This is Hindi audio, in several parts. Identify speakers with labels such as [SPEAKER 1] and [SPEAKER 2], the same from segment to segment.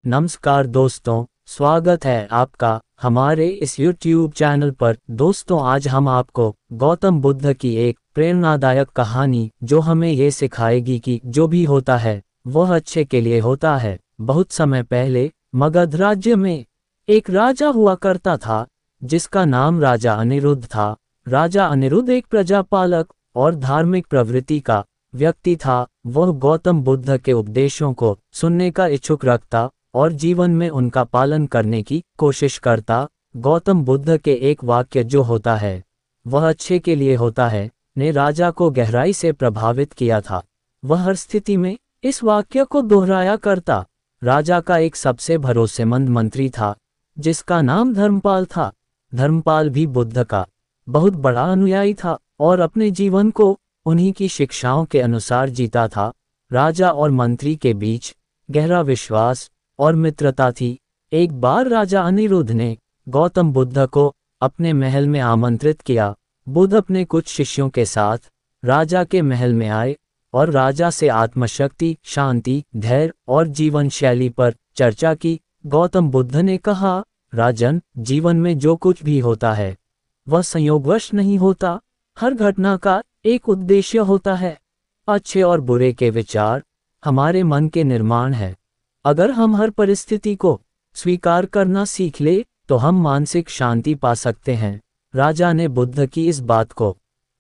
[SPEAKER 1] नमस्कार दोस्तों, स्वागत है आपका हमारे इस YouTube चैनल पर। दोस्तों, आज हम आपको गौतम बुद्ध की एक प्रेरणादायक कहानी जो हमें ये सिखाएगी कि जो भी होता है वह अच्छे के लिए होता है। बहुत समय पहले मगध राज्य में एक राजा हुआ करता था जिसका नाम राजा अनिरुद्ध था। राजा अनिरुद्ध एक प्रजापालक और धार्मिक प्रवृत्ति का व्यक्ति था। वह गौतम बुद्ध के उपदेशों को सुनने का इच्छुक रखता और जीवन में उनका पालन करने की कोशिश करता। गौतम बुद्ध के एक वाक्य जो होता है वह अच्छे के लिए होता है ने राजा को गहराई से प्रभावित किया था। वह हर स्थिति में इस वाक्य को दोहराया करता। राजा का एक सबसे भरोसेमंद मंत्री था जिसका नाम धर्मपाल था। धर्मपाल भी बुद्ध का बहुत बड़ा अनुयायी था और अपने जीवन को उन्हीं की शिक्षाओं के अनुसार जीता था। राजा और मंत्री के बीच गहरा विश्वास और मित्रता थी। एक बार राजा अनिरुद्ध ने गौतम बुद्ध को अपने महल में आमंत्रित किया। बुद्ध अपने कुछ शिष्यों के साथ राजा के महल में आए और राजा से आत्मशक्ति, शांति, धैर्य और जीवन शैली पर चर्चा की। गौतम बुद्ध ने कहा, राजन, जीवन में जो कुछ भी होता है वह संयोगवश नहीं होता। हर घटना का एक उद्देश्य होता है। अच्छे और बुरे के विचार हमारे मन के निर्माण है। अगर हम हर परिस्थिति को स्वीकार करना सीख ले तो हम मानसिक शांति पा सकते हैं। राजा ने बुद्ध की इस बात को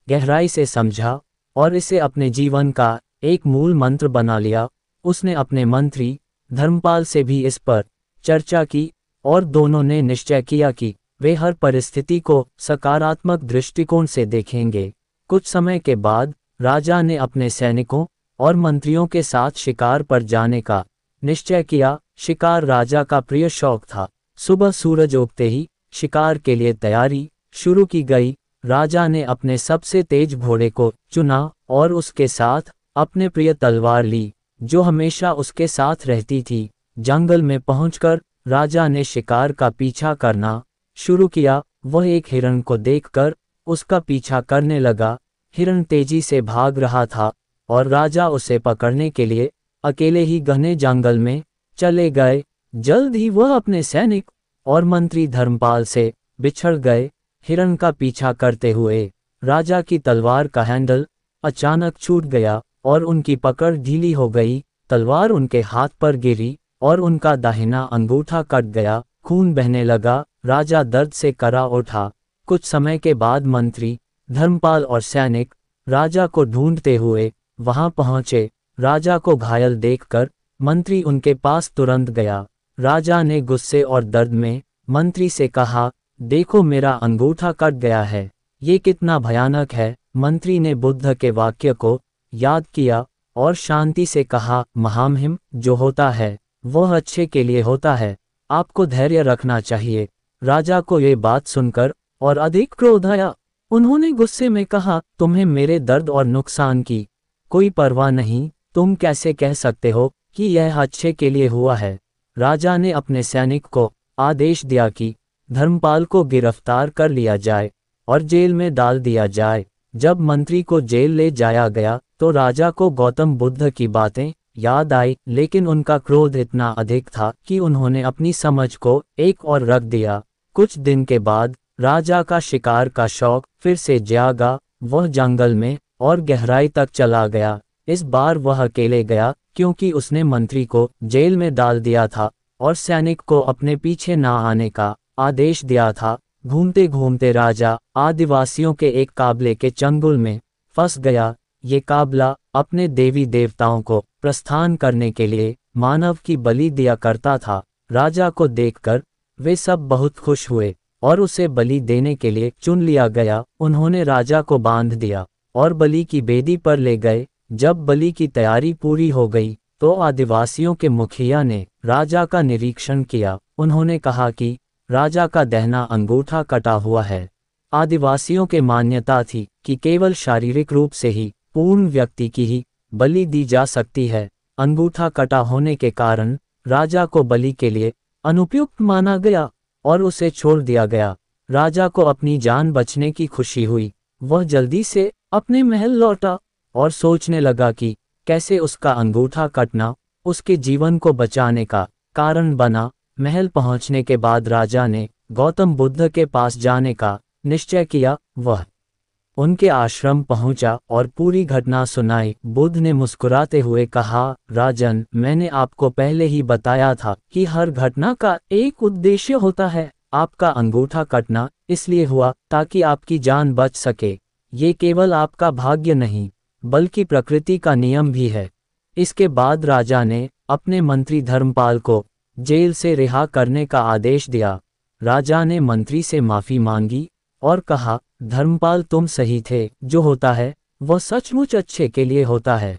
[SPEAKER 1] गहराई से समझा और इसे अपने जीवन का एक मूल मंत्र बना लिया। उसने अपने मंत्री धर्मपाल से भी इस पर चर्चा की और दोनों ने निश्चय किया कि वे हर परिस्थिति को सकारात्मक दृष्टिकोण से देखेंगे। कुछ समय के बाद राजा ने अपने सैनिकों और मंत्रियों के साथ शिकार पर जाने का निश्चय किया। शिकार राजा का प्रिय शौक था। सुबह सूरज उगते ही शिकार के लिए तैयारी शुरू की गई। राजा ने अपने सबसे तेज घोड़े को चुना और उसके साथ अपने प्रिय तलवार ली जो हमेशा उसके साथ रहती थी। जंगल में पहुंचकर राजा ने शिकार का पीछा करना शुरू किया। वह एक हिरण को देखकर उसका पीछा करने लगा। हिरण तेजी से भाग रहा था और राजा उसे पकड़ने के लिए अकेले ही घने जंगल में चले गए। जल्द ही वह अपने सैनिक और मंत्री धर्मपाल से बिछड़ गए। हिरण का पीछा करते हुए राजा की तलवार का हैंडल अचानक छूट गया और उनकी पकड़ ढीली हो गई। तलवार उनके हाथ पर गिरी और उनका दाहिना अंगूठा कट गया। खून बहने लगा। राजा दर्द से करा उठा। कुछ समय के बाद मंत्री धर्मपाल और सैनिक राजा को ढूंढते हुए वहां पहुंचे। राजा को घायल देखकर मंत्री उनके पास तुरंत गया। राजा ने गुस्से और दर्द में मंत्री से कहा, देखो, मेरा अंगूठा कट गया है। ये कितना भयानक है। मंत्री ने बुद्ध के वाक्य को याद किया और शांति से कहा, महामहिम, जो होता है वह अच्छे के लिए होता है। आपको धैर्य रखना चाहिए। राजा को ये बात सुनकर और अधिक क्रोध आया। उन्होंने गुस्से में कहा, तुम्हें मेरे दर्द और नुकसान की कोई परवाह नहीं। तुम कैसे कह सकते हो कि यह अच्छे के लिए हुआ है। राजा ने अपने सैनिक को आदेश दिया कि धर्मपाल को गिरफ्तार कर लिया जाए और जेल में डाल दिया जाए। जब मंत्री को जेल ले जाया गया तो राजा को गौतम बुद्ध की बातें याद आई, लेकिन उनका क्रोध इतना अधिक था कि उन्होंने अपनी समझ को एक और रख दिया। कुछ दिन के बाद राजा का शिकार का शौक फिर से जागा। वह जंगल में और गहराई तक चला गया। इस बार वह अकेले गया क्योंकि उसने मंत्री को जेल में डाल दिया था और सैनिक को अपने पीछे ना आने का आदेश दिया था। घूमते घूमते राजा आदिवासियों के एक काबले के चंगुल में फंस गया। ये काबला अपने देवी देवताओं को प्रस्थान करने के लिए मानव की बलि दिया करता था। राजा को देखकर वे सब बहुत खुश हुए और उसे बलि देने के लिए चुन लिया गया। उन्होंने राजा को बांध दिया और बलि की बेदी पर ले गए। जब बलि की तैयारी पूरी हो गई तो आदिवासियों के मुखिया ने राजा का निरीक्षण किया। उन्होंने कहा कि राजा का दाहिना अंगूठा कटा हुआ है। आदिवासियों के मान्यता थी कि केवल शारीरिक रूप से ही पूर्ण व्यक्ति की ही बलि दी जा सकती है। अंगूठा कटा होने के कारण राजा को बलि के लिए अनुपयुक्त माना गया और उसे छोड़ दिया गया। राजा को अपनी जान बचने की खुशी हुई। वह जल्दी से अपने महल लौटा और सोचने लगा कि कैसे उसका अंगूठा कटना उसके जीवन को बचाने का कारण बना। महल पहुंचने के बाद राजा ने गौतम बुद्ध के पास जाने का निश्चय किया। वह उनके आश्रम पहुंचा और पूरी घटना सुनाई। बुद्ध ने मुस्कुराते हुए कहा, राजन, मैंने आपको पहले ही बताया था कि हर घटना का एक उद्देश्य होता है। आपका अंगूठा कटना इसलिए हुआ ताकि आपकी जान बच सके। ये केवल आपका भाग्य नहीं, बल्कि प्रकृति का नियम भी है। इसके बाद राजा ने अपने मंत्री धर्मपाल को जेल से रिहा करने का आदेश दिया। राजा ने मंत्री से माफी मांगी और कहा, धर्मपाल, तुम सही थे, जो होता है वह सचमुच अच्छे के लिए होता है।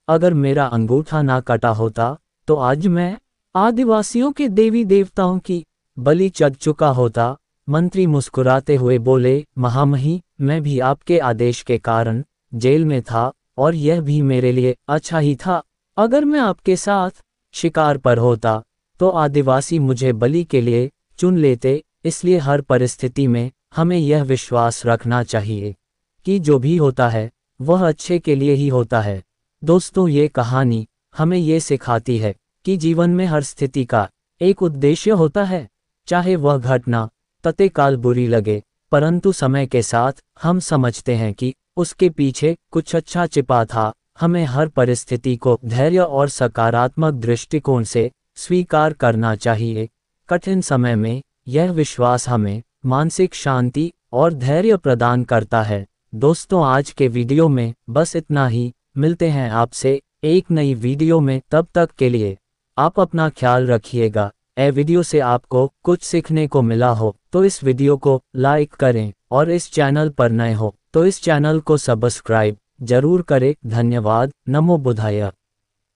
[SPEAKER 1] अगर मेरा अंगूठा ना कटा होता तो आज मैं आदिवासियों के देवी देवताओं की बलि चढ़ चुका होता। मंत्री मुस्कुराते हुए बोले, महामहिम, मैं भी आपके आदेश के कारण जेल में था और यह भी मेरे लिए अच्छा ही था। अगर मैं आपके साथ शिकार पर होता तो आदिवासी मुझे बलि के लिए चुन लेते। इसलिए हर परिस्थिति में हमें यह विश्वास रखना चाहिए कि जो भी होता है वह अच्छे के लिए ही होता है। दोस्तों, ये कहानी हमें ये सिखाती है कि जीवन में हर स्थिति का एक उद्देश्य होता है। चाहे वह घटना तत्काल बुरी लगे, परंतु समय के साथ हम समझते हैं कि उसके पीछे कुछ अच्छा छिपा था। हमें हर परिस्थिति को धैर्य और सकारात्मक दृष्टिकोण से स्वीकार करना चाहिए। कठिन समय में यह विश्वास हमें मानसिक शांति और धैर्य प्रदान करता है। दोस्तों, आज के वीडियो में बस इतना ही। मिलते हैं आपसे एक नई वीडियो में। तब तक के लिए आप अपना ख्याल रखिएगा। वीडियो से आपको कुछ सीखने को मिला हो तो इस वीडियो को लाइक करें और इस चैनल पर नए हो तो इस चैनल को सब्सक्राइब जरूर करें। धन्यवाद। नमो बुद्धाय।